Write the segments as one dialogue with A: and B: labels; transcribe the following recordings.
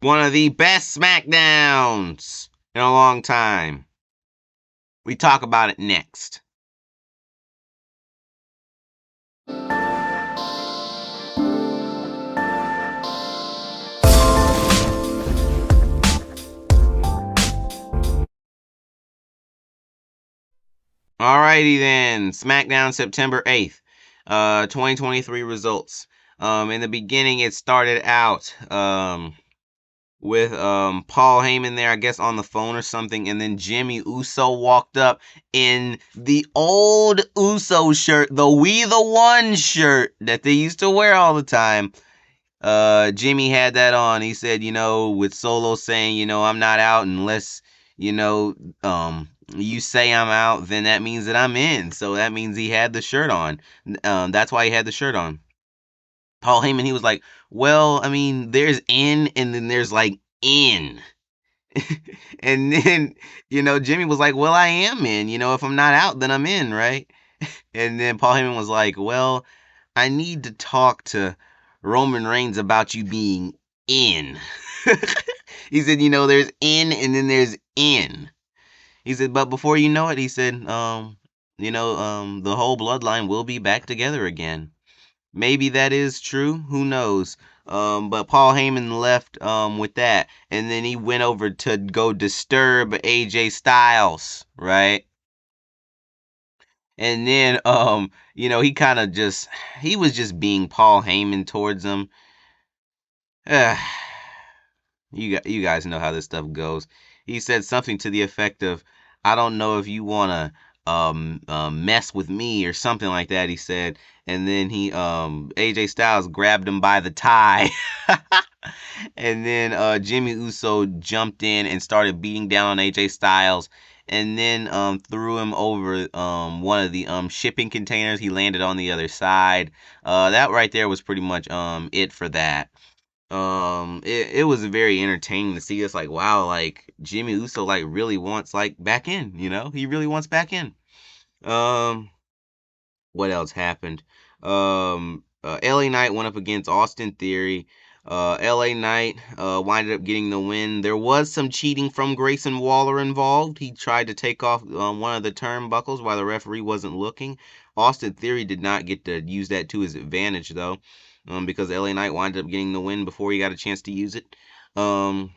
A: one of the best Smackdowns in a long time. We talk about it next. Alrighty then, SmackDown September 8th, 2023 results. In the beginning, it started out with Paul Heyman there, I guess on the phone or something, and then Jimmy Uso walked up in the old Uso shirt, the We the One shirt that they used to wear all the time. Jimmy had that on. He said, with Solo saying, I'm not out unless, you say I'm out, then that means that I'm in. So that means he had the shirt on. That's why he had the shirt on. Paul Heyman, he was like, well, I mean, there's in and then there's like in. And then, Jimmy was like, well, I am in. If I'm not out, then I'm in, right? And then Paul Heyman was like, well, I need to talk to Roman Reigns about you being in. He said, there's in and then there's in. He said, but before you know it, he said, the whole bloodline will be back together again. Maybe that is true. Who knows? But Paul Heyman left with that, and then he went over to go disturb AJ Styles, right? And then he was just being Paul Heyman towards him. You guys know how this stuff goes. He said something to the effect of, "I don't know if you want to mess with me," or something like that. He said, and then AJ Styles grabbed him by the tie, and then Jimmy Uso jumped in and started beating down on AJ Styles, and then threw him over one of the shipping containers. He landed on the other side. That right there was pretty much it for that. It was very entertaining to see. It's like, wow, like Jimmy Uso like really wants like back in, he really wants back in. um what else happened? LA Knight went up against Austin Theory. LA Knight winded up getting the win. There was some cheating from Grayson Waller involved. He tried to take off one of the turnbuckles while the referee wasn't looking. Austin Theory did not get to use that to his advantage though, because LA Knight winded up getting the win before he got a chance to use it. So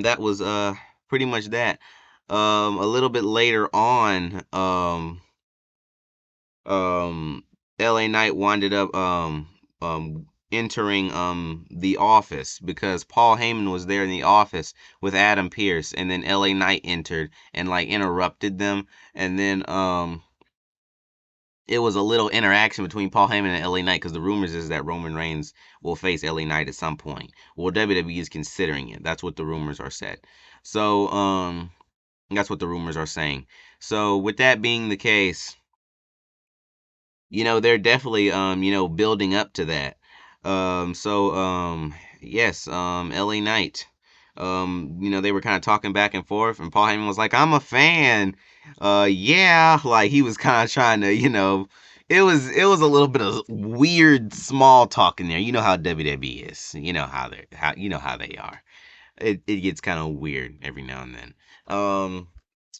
A: that was pretty much that. A little bit later on, LA Knight winded up entering the office because Paul Heyman was there in the office with Adam Pearce, and then LA Knight entered and like interrupted them, and then it was a little interaction between Paul Heyman and LA Knight because the rumors is that Roman Reigns will face LA Knight at some point. Well, WWE is considering it. That's what the rumors are said. So that's what the rumors are saying. So with that being the case, they're definitely building up to that. So yes, LA Knight. They were kind of talking back and forth, and Paul Heyman was like, I'm a fan. Yeah, like he was kind of trying to, it was a little bit of weird small talk in there. You know how WWE is. You know how they are. It gets kind of weird every now and then.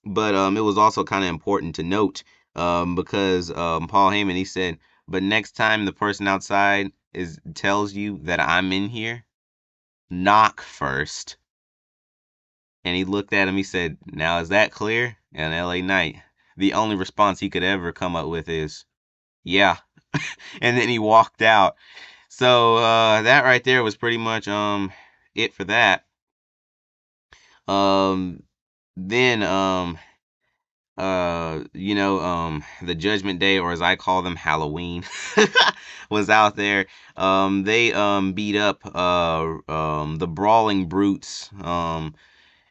A: But it was also kind of important to note, because Paul Heyman, he said, but next time the person outside tells you that I'm in here, knock first. And he looked at him, he said, now is that clear? And LA Knight, the only response he could ever come up with is, yeah. And then he walked out. So that right there was pretty much it for that. Then the Judgment Day, or as I call them, Halloween, was out there. They beat up the Brawling Brutes,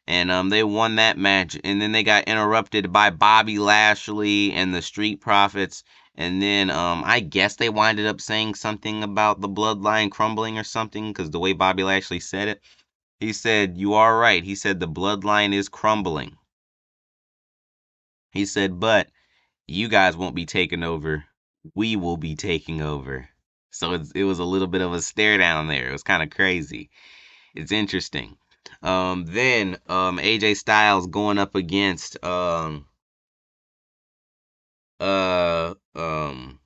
A: and they won that match, and then they got interrupted by Bobby Lashley and the Street Profits. And then I guess they winded up saying something about the bloodline crumbling or something, because the way Bobby Lashley said it, he said, you are right. He said the bloodline is crumbling. He said, but you guys won't be taking over. We will be taking over. So it was a little bit of a stare down there. It was kind of crazy. It's interesting. Then AJ Styles going up against uh um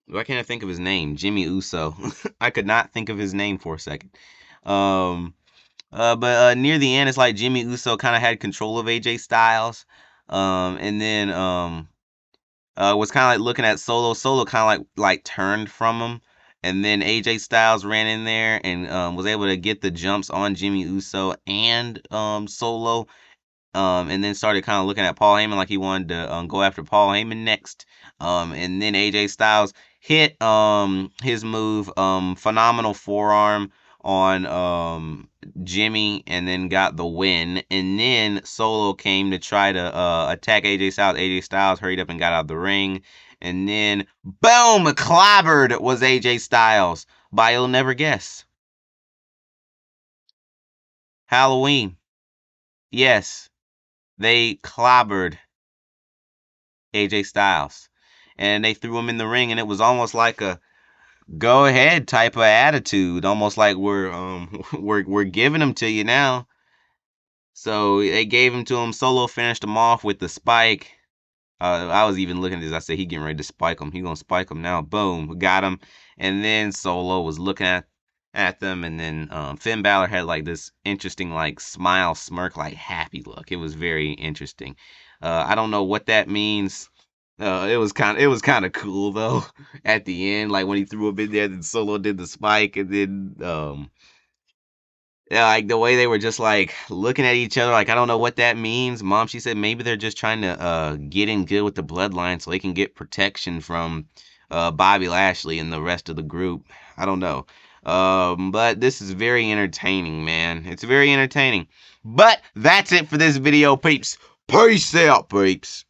A: why can't I think of his name? Jimmy Uso. I could not think of his name for a second. Um but near the end, it's like Jimmy Uso kind of had control of AJ Styles. And then was kind of like looking at Solo. Solo kind of like turned from him, and then AJ Styles ran in there and was able to get the jumps on Jimmy Uso and Solo, and then started kind of looking at Paul Heyman like he wanted to go after Paul Heyman next. And then AJ Styles hit his move, phenomenal forearm on Jimmy, and then got the win. And then Solo came to try to attack AJ Styles. AJ Styles hurried up and got out of the ring. And then, boom, clobbered was AJ Styles by You'll Never Guess. Halloween. Yes, they clobbered AJ Styles. And they threw him in the ring, and it was almost like a go ahead type of attitude, almost like we're giving him to you now. So they gave him to him. Solo finished him off with the spike. I was even looking at this. I said he getting ready to spike him. He gonna spike him now. Boom, got him. And then Solo was looking at them, and then Finn Balor had like this interesting like smile, smirk, like happy look. It was very interesting. I don't know what that means. It was kind of cool though. At the end, like when he threw a bit there, then Solo did the spike, and then yeah, like the way they were just like looking at each other, like I don't know what that means. Mom, she said maybe they're just trying to get in good with the bloodline so they can get protection from Bobby Lashley and the rest of the group. I don't know. But this is very entertaining, man. It's very entertaining. But that's it for this video, peeps. Peace out, peeps.